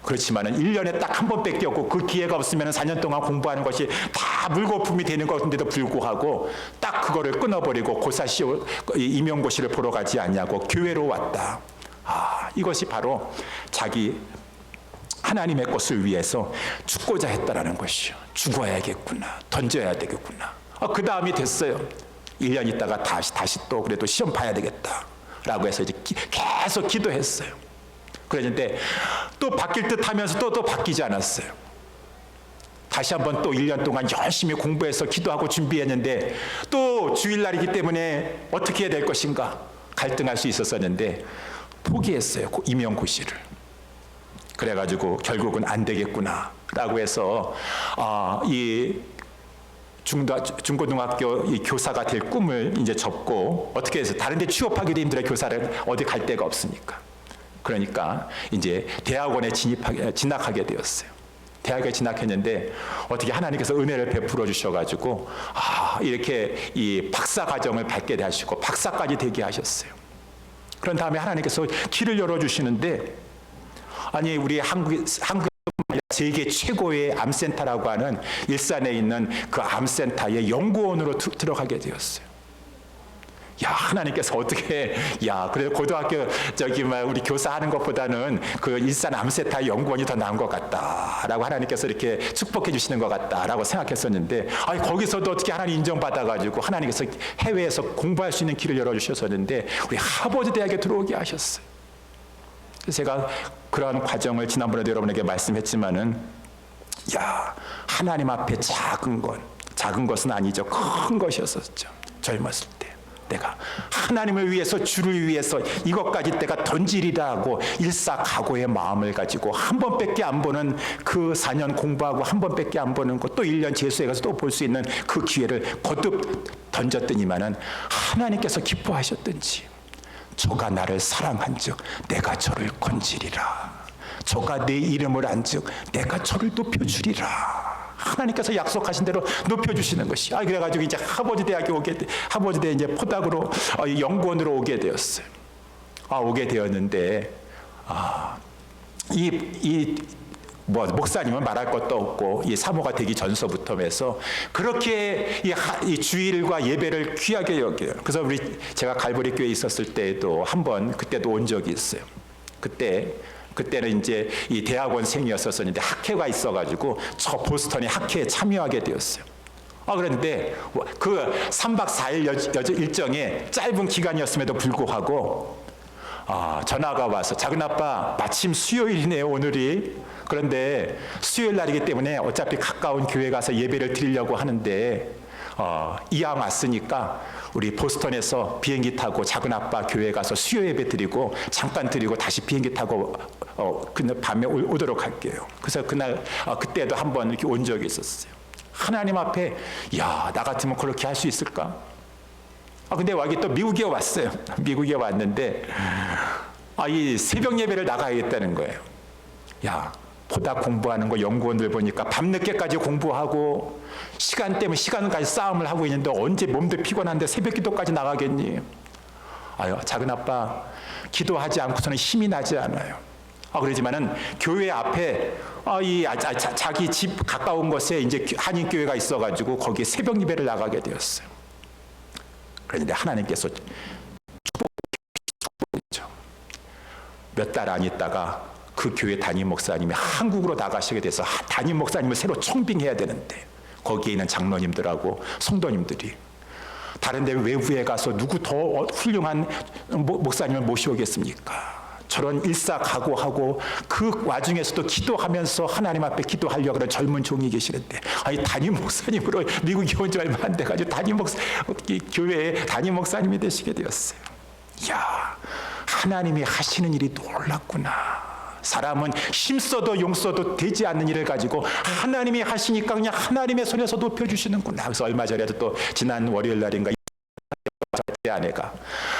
그렇지만은 1년에 딱 한 번 뺏겼고 그 기회가 없으면 4년 동안 공부하는 것이 다 물거품이 되는 것인데도 불구하고 딱 그거를 끊어버리고 고사 시험 임용고시를 보러 가지 않냐고 교회로 왔다. 이것이 바로 자기 하나님의 것을 위해서 죽고자 했다라는 것이요. 죽어야겠구나. 던져야 되겠구나. 그 다음이 됐어요. 1년 있다가 다시 또 그래도 시험 봐야 되겠다. 라고 해서 이제 계속 기도했어요. 그랬는데 또 바뀔 듯 하면서 또 바뀌지 않았어요. 다시 한번 또 1년 동안 열심히 공부해서 기도하고 준비했는데 또 주일날이기 때문에 어떻게 해야 될 것인가 갈등할 수 있었었는데 포기했어요. 임용고시를. 그래가지고 결국은 안 되겠구나 라고 해서 이 중고등학교 이 교사가 될 꿈을 이제 접고 어떻게 해서 다른 데 취업하기도 힘들어요. 교사를 어디 갈 데가 없으니까. 그러니까 이제 대학원에 진학하게 되었어요. 대학에 진학했는데 어떻게 하나님께서 은혜를 베풀어 주셔가지고 이렇게 이 박사 과정을 밟게 하시고 박사까지 되게 하셨어요. 그런 다음에 하나님께서 길을 열어주시는데 우리 한국에 세계 최고의 암센터라고 하는 일산에 있는 그 암센터의 연구원으로 들어가게 되었어요. 야, 하나님께서 어떻게, 그래도 고등학교 우리 교사하는 것보다는 그 일산 암센터 연구원이 더 나은 것 같다라고 하나님께서 이렇게 축복해 주시는 것 같다라고 생각했었는데, 거기서도 어떻게 하나님 인정받아가지고 하나님께서 해외에서 공부할 수 있는 길을 열어주셨었는데, 우리 하버드 대학에 들어오게 하셨어요. 그래서 제가 그런 과정을 지난번에도 여러분에게 말씀했지만은, 하나님 앞에 작은 것은 아니죠. 큰 것이었었죠. 젊었을 때. 내가 하나님을 위해서, 주를 위해서 이것까지 내가 던지리라 하고 일사각오의 마음을 가지고 한 번밖에 안 보는 그 4년 공부하고 한 번밖에 안 보는 것, 또 1년 재수해 가서 또 볼 수 있는 그 기회를 거듭 던졌더니만은 하나님께서 기뻐하셨든지 저가 나를 사랑한즉 내가 저를 건지리라. 저가 내 이름을 안즉 내가 저를 높여주리라. 하나님께서 약속하신 대로 높여주시는 것이. 그래가지고 이제 하버드 대학에 하버드 대 이제 포닥으로 연구원으로 오게 되었어요. 오게 되었는데 목사님은 말할 것도 없고 이 사모가 되기 전서부터 해서 그렇게 이 주일과 예배를 귀하게 여겨요. 그래서 제가 갈보리 교회에 있었을 때에도 한번 그때도 온 적이 있어요. 그때는 이제 이 대학원생이었었는데 학회가 있어가지고 저 보스턴의 학회에 참여하게 되었어요. 그런데 그 3박 4일 일정에 짧은 기간이었음에도 불구하고 전화가 와서 작은 아빠 마침 수요일이네요 오늘이. 그런데 수요일 날이기 때문에 어차피 가까운 교회 가서 예배를 드리려고 하는데 이왕 왔으니까 우리 보스턴에서 비행기 타고 작은 아빠 교회 가서 수요 예배 드리고 잠깐 드리고 다시 비행기 타고 그날 밤에 오도록 할게요. 그래서 그때도 한번 이렇게 온 적이 있었어요. 하나님 앞에 나 같으면 그렇게 할 수 있을까? 근데 여기 또 미국에 왔어요. 미국에 왔는데 이 새벽 예배를 나가야겠다는 거예요. 보다 공부하는 거 연구원들 보니까 밤늦게까지 공부하고 시간 때문에 시간까지 싸움을 하고 있는데 언제 몸도 피곤한데 새벽 기도까지 나가겠니? 작은 아빠 기도하지 않고서는 힘이 나지 않아요. 그러지만은 교회 앞에 자기 집 가까운 곳에 이제 한인교회가 있어가지고 거기에 새벽 예배를 나가게 되었어요. 그런데 하나님께서 축복했죠. 몇 달 안 있다가 그 교회 담임 목사님이 한국으로 나가시게 돼서 담임 목사님을 새로 청빙해야 되는데 거기에 있는 장로님들하고 성도님들이 다른 데 외부에 가서 누구 더 훌륭한 목사님을 모셔오겠습니까? 저런 일사각오하고 그 와중에서도 기도하면서 하나님 앞에 기도하려고 하는 젊은 종이 계시는데 담임 목사님으로 미국에 온 지 얼마 안 돼가지고 교회에 담임 목사님이 되시게 되었어요. 하나님이 하시는 일이 놀랍구나. 사람은 힘써도 용써도 되지 않는 일을 가지고 하나님이 하시니까 그냥 하나님의 손에서 높여주시는구나. 그래서 얼마 전에도 또 지난 월요일 날인가 제 아내가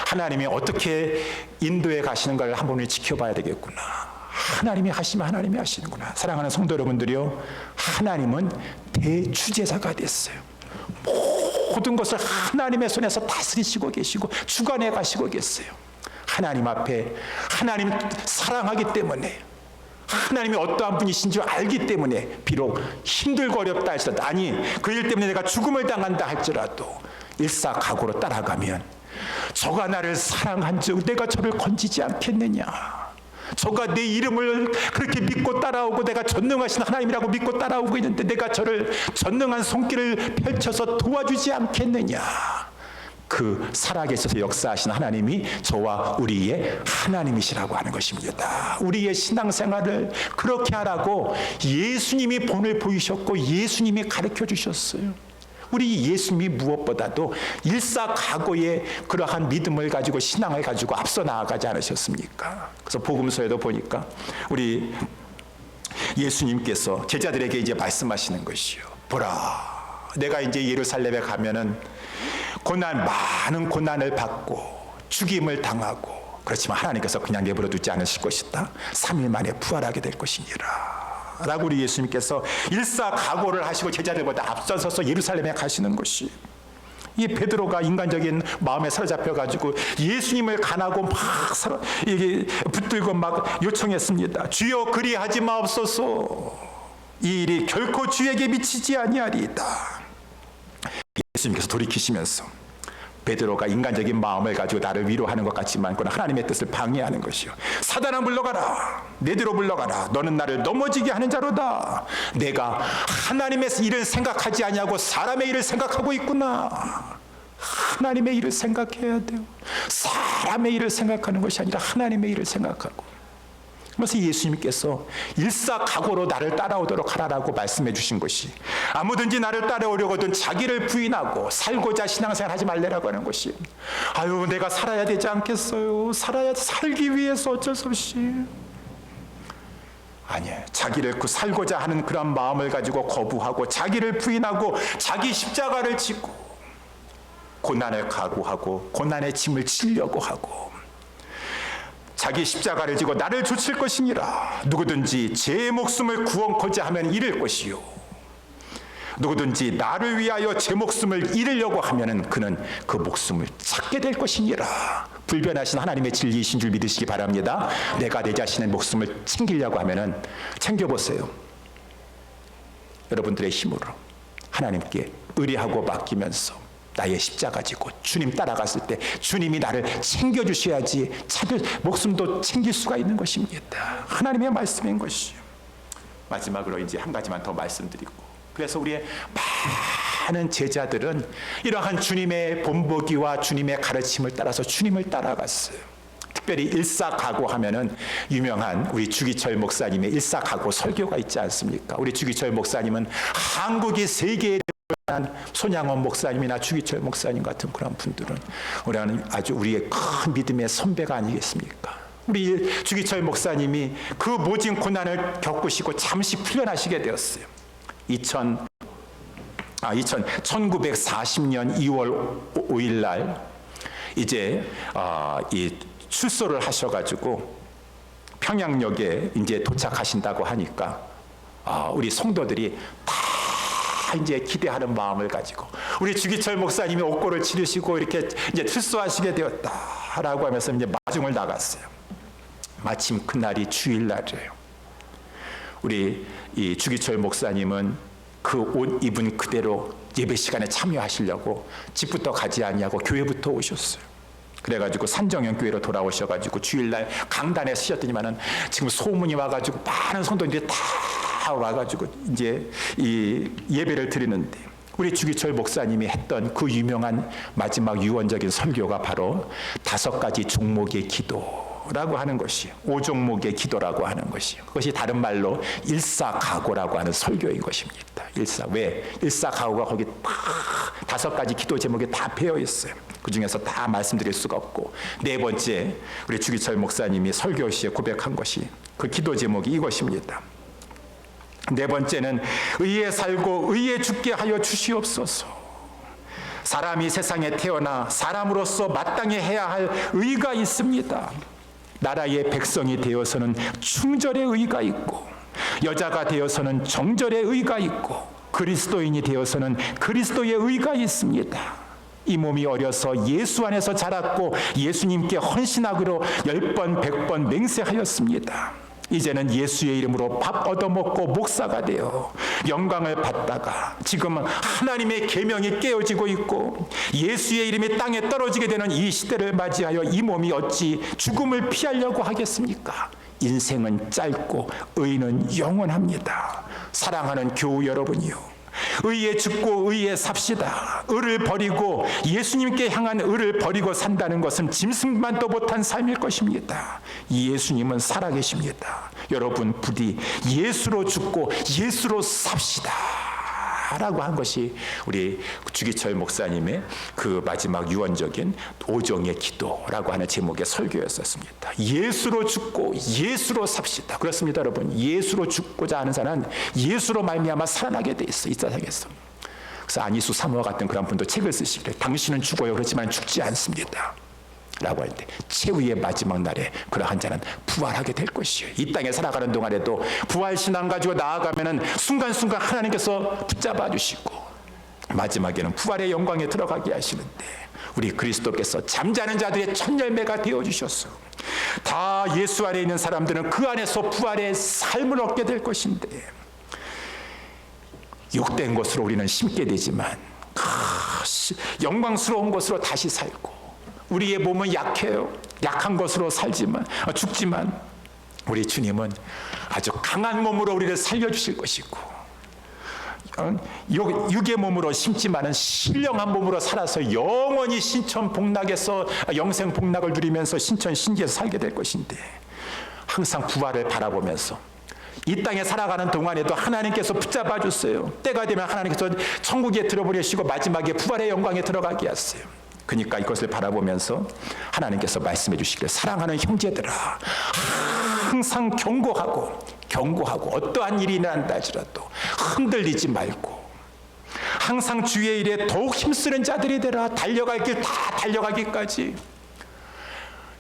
하나님이 어떻게 인도에 가시는 걸 한번 지켜봐야 되겠구나. 하나님이 하시면 하나님이 하시는구나. 사랑하는 성도 여러분들이요, 하나님은 대주제자가 됐어요. 모든 것을 하나님의 손에서 다스리시고 계시고 주관해 가시고 계세요. 하나님 앞에 하나님 사랑하기 때문에 하나님이 어떠한 분이신지 알기 때문에 비록 힘들고 어렵다 할지라도 그 일 때문에 내가 죽음을 당한다 할지라도 일사각오로 따라가면 저가 나를 사랑한즉 내가 저를 건지지 않겠느냐. 저가 내 이름을 그렇게 믿고 따라오고 내가 전능하신 하나님이라고 믿고 따라오고 있는데 내가 저를 전능한 손길을 펼쳐서 도와주지 않겠느냐. 그 살아계셔서 역사하신 하나님이 저와 우리의 하나님이시라고 하는 것입니다. 우리의 신앙생활을 그렇게 하라고 예수님이 본을 보이셨고 예수님이 가르쳐 주셨어요. 우리 예수님이 무엇보다도 일사각오의 그러한 믿음을 가지고 신앙을 가지고 앞서 나아가지 않으셨습니까? 그래서 복음서에도 보니까 우리 예수님께서 제자들에게 이제 말씀하시는 것이요. 보라, 내가 이제 예루살렘에 가면은 많은 고난을 받고 죽임을 당하고 그렇지만 하나님께서 그냥 내버려 두지 않으실 것이다. 3일 만에 부활하게 될 것이니라 라고 우리 예수님께서 일사각오를 하시고 제자들보다 앞서서서 예루살렘에 가시는 것이, 이 베드로가 인간적인 마음에 사로잡혀 가지고 예수님을 간하고 막 붙들고 막 요청했습니다. 주여 그리하지 마옵소서. 이 일이 결코 주에게 미치지 아니하리이다. 예수님께서 돌이키시면서 베드로가 인간적인 마음을 가지고 나를 위로하는 것 같지만 그건 하나님의 뜻을 방해하는 것이요. 사단아 물러가라. 내 뒤로 물러가라. 너는 나를 넘어지게 하는 자로다. 내가 하나님의 일을 생각하지 아니하고 사람의 일을 생각하고 있구나. 하나님의 일을 생각해야 돼요. 사람의 일을 생각하는 것이 아니라 하나님의 일을 생각하고. 그래서 예수님께서 일사각오로 나를 따라오도록 하라라고 말씀해 주신 것이, 아무든지 나를 따라오려거든 자기를 부인하고 살고자 신앙생활 하지 말래라고 하는 것이, 아유 내가 살아야 되지 않겠어요? 살기 위해서 어쩔 수 없이. 아니에요. 자기를 살고자 하는 그런 마음을 가지고 거부하고 자기를 부인하고 자기 십자가를 지고 고난을 각오하고 고난의 짐을 지려고 하고 자기 십자가를 지고 나를 좇을 것이니라. 누구든지 제 목숨을 구원코자 하면 잃을 것이요, 누구든지 나를 위하여 제 목숨을 잃으려고 하면은 그는 그 목숨을 찾게 될 것이니라. 불변하신 하나님의 진리이신 줄 믿으시기 바랍니다. 내가 내 자신의 목숨을 챙기려고 하면은 챙겨보세요. 여러분들의 힘으로 하나님께 의뢰하고 맡기면서 나의 십자가 지고 주님 따라갔을 때 주님이 나를 챙겨주셔야지 목숨도 챙길 수가 있는 것입니다. 하나님의 말씀인 것이요. 마지막으로 이제 한 가지만 더 말씀드리고, 그래서 우리의 많은 제자들은 이러한 주님의 본보기와 주님의 가르침을 따라서 주님을 따라갔어요. 특별히 일사각오하면은 유명한 우리 주기철 목사님의 일사각오 설교가 있지 않습니까? 우리 주기철 목사님은 한국이 세계에 손양원 목사님이나 주기철 목사님 같은 그런 분들은 우리의 큰 믿음의 선배가 아니겠습니까? 우리 주기철 목사님이 그 모진 고난을 겪으시고 잠시 풀려나시게 되었어요. 1940년 2월 5일 날 이제 이 출소를 하셔가지고 평양역에 이제 도착하신다고 하니까 우리 성도들이 다 이제 기대하는 마음을 가지고 우리 주기철 목사님이 옥고를 치르시고 이렇게 이제 출소하시게 되었다라고 하면서 이제 마중을 나갔어요. 마침 그날이 주일날이에요. 우리 이 주기철 목사님은 그 옷 입은 그대로 예배 시간에 참여하시려고 집부터 가지 아니하고 교회부터 오셨어요. 그래가지고 산정현 교회로 돌아오셔가지고 주일날 강단에 서셨더니만은 지금 소문이 와가지고 많은 성도들이 다 와가지고 이제 이 예배를 드리는데, 우리 주기철 목사님이 했던 그 유명한 마지막 유언적인 설교가 바로 5가지 종목의 기도라고 하는 것이에요. 5종목의 기도라고 하는 것이에요. 그것이 다른 말로 일사각오라고 하는 설교인 것입니다. 왜? 일사각오가 거기 딱 5가지 기도 제목이 다 배어 있어요. 그 중에서 다 말씀드릴 수가 없고, 네 번째 우리 주기철 목사님이 설교 시에 고백한 것이, 그 기도 제목이 이것입니다. 네 번째는 의에 살고 의에 죽게 하여 주시옵소서. 사람이 세상에 태어나 사람으로서 마땅히 해야 할 의가 있습니다. 나라의 백성이 되어서는 충절의 의가 있고, 여자가 되어서는 정절의 의가 있고, 그리스도인이 되어서는 그리스도의 의가 있습니다. 이 몸이 어려서 예수 안에서 자랐고 예수님께 헌신하기로 10번 100번 맹세하였습니다. 이제는 예수의 이름으로 밥 얻어먹고 목사가 되어 영광을 받다가 지금 하나님의 계명이 깨어지고 있고 예수의 이름이 땅에 떨어지게 되는 이 시대를 맞이하여 이 몸이 어찌 죽음을 피하려고 하겠습니까? 인생은 짧고 의는 영원합니다. 사랑하는 교우 여러분이요, 의에 죽고 의에 삽시다. 의를 버리고 예수님께 향한 의를 버리고 산다는 것은 짐승만도 못한 삶일 것입니다. 예수님은 살아계십니다. 여러분 부디 예수로 죽고 예수로 삽시다 라고 한 것이 우리 주기철 목사님의 그 마지막 유언적인 5종의 기도라고 하는 제목의 설교였었습니다. 예수로 죽고 예수로 삽시다. 그렇습니다, 여러분. 예수로 죽고자 하는 자는 예수로 말미암아 살아나게 돼 있어, 이 세상에서. 그래서 안희수 사모와 같은 그런 분도 책을 쓰시기를, 당신은 죽어요 그렇지만 죽지 않습니다 라고 할 때 최후의 마지막 날에 그러한 자는 부활하게 될 것이에요. 이 땅에 살아가는 동안에도 부활신앙 가지고 나아가면은 순간순간 하나님께서 붙잡아 주시고 마지막에는 부활의 영광에 들어가게 하시는데, 우리 그리스도께서 잠자는 자들의 첫 열매가 되어 주셨어. 다 예수 안에 있는 사람들은 그 안에서 부활의 삶을 얻게 될 것인데, 욕된 것으로 우리는 심게 되지만 영광스러운 것으로 다시 살고, 우리의 몸은 약해요. 약한 것으로 죽지만 우리 주님은 아주 강한 몸으로 우리를 살려주실 것이고, 육의 몸으로 심지만은 신령한 몸으로 살아서 영원히 신천 복락에서 영생 복락을 누리면서 신천 신기에서 살게 될 것인데, 항상 부활을 바라보면서 이 땅에 살아가는 동안에도 하나님께서 붙잡아 줬어요. 때가 되면 하나님께서 천국에 들어보내시고 마지막에 부활의 영광에 들어가게 하세요. 그러니까 이것을 바라보면서 하나님께서 말씀해 주시기를 사랑하는 형제들아 항상 경고하고 어떠한 일이 일어난다 할지라도 흔들리지 말고 항상 주의 일에 더욱 힘쓰는 자들이 되라. 달려갈 길 다 달려가기까지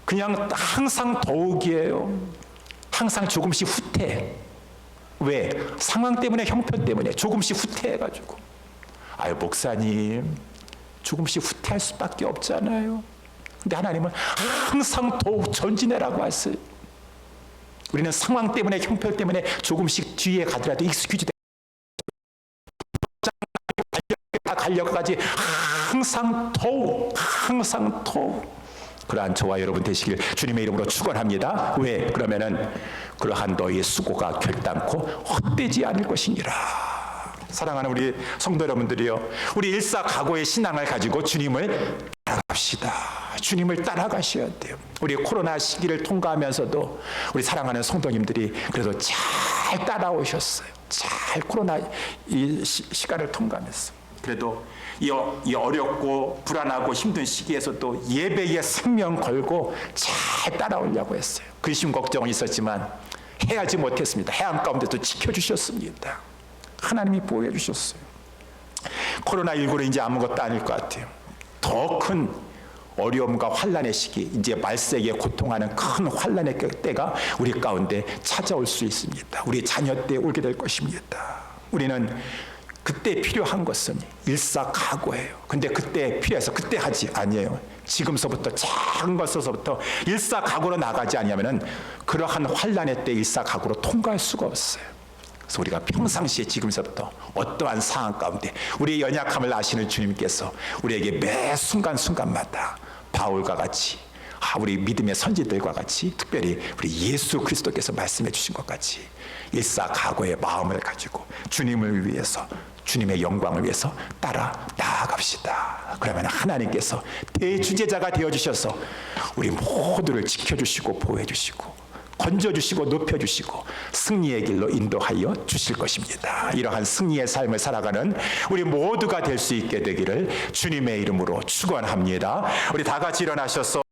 그냥 항상 더욱이에요. 항상 조금씩 후퇴. 왜? 상황 때문에 형편 때문에 조금씩 후퇴해가지고 아유 목사님 조금씩 후퇴할 수밖에 없잖아요. 근데 하나님은 항상 더욱 전진해라고 하세요. 우리는 상황 때문에 형편 때문에 조금씩 뒤에 가더라도 익스큐즈 달려가지 항상 더욱 그러한 저와 여러분 되시길 주님의 이름으로 축원합니다. 왜? 그러면은 그러한 너희의 수고가 결단코 헛되지 않을 것이니라. 사랑하는 우리 성도 여러분들이요, 우리 일사각오의 신앙을 가지고 주님을 따라갑시다. 주님을 따라가셔야 돼요. 우리 코로나 시기를 통과하면서도 우리 사랑하는 성도님들이 그래도 잘 따라오셨어요. 잘 코로나 이 시간을 통과하면서 그래도 이 어렵고 불안하고 힘든 시기에서도 예배에 생명 걸고 잘 따라오려고 했어요. 근심 걱정은 있었지만 해하지 못했습니다. 해안 가운데도 지켜주셨습니다. 하나님이 보호해 주셨어요. 코로나19는 이제 아무것도 아닐 것 같아요. 더 큰 어려움과 환난의 시기, 이제 말세에 고통하는 큰 환난의 때가 우리 가운데 찾아올 수 있습니다. 우리 자녀 때 오게 될 것입니다. 우리는 그때 필요한 것은 일사각오예요. 근데 그때 필요해서 그때 하지 아니에요. 지금서부터 작은 것에서부터 일사각오로 나가지 아니하면은 그러한 환난의 때 일사각오로 통과할 수가 없어요. 그래서 우리가 평상시에 지금서부터 어떠한 상황 가운데 우리의 연약함을 아시는 주님께서 우리에게 매 순간순간마다 바울과 같이 우리 믿음의 선지들과 같이 특별히 우리 예수 그리스도께서 말씀해 주신 것 같이 일사각오의 마음을 가지고 주님을 위해서 주님의 영광을 위해서 따라 나아갑시다. 그러면 하나님께서 대주제자가 되어주셔서 우리 모두를 지켜주시고 보호해주시고 건져주시고 높여주시고 승리의 길로 인도하여 주실 것입니다. 이러한 승리의 삶을 살아가는 우리 모두가 될 수 있게 되기를 주님의 이름으로 축원합니다. 우리 다 같이 일어나셔서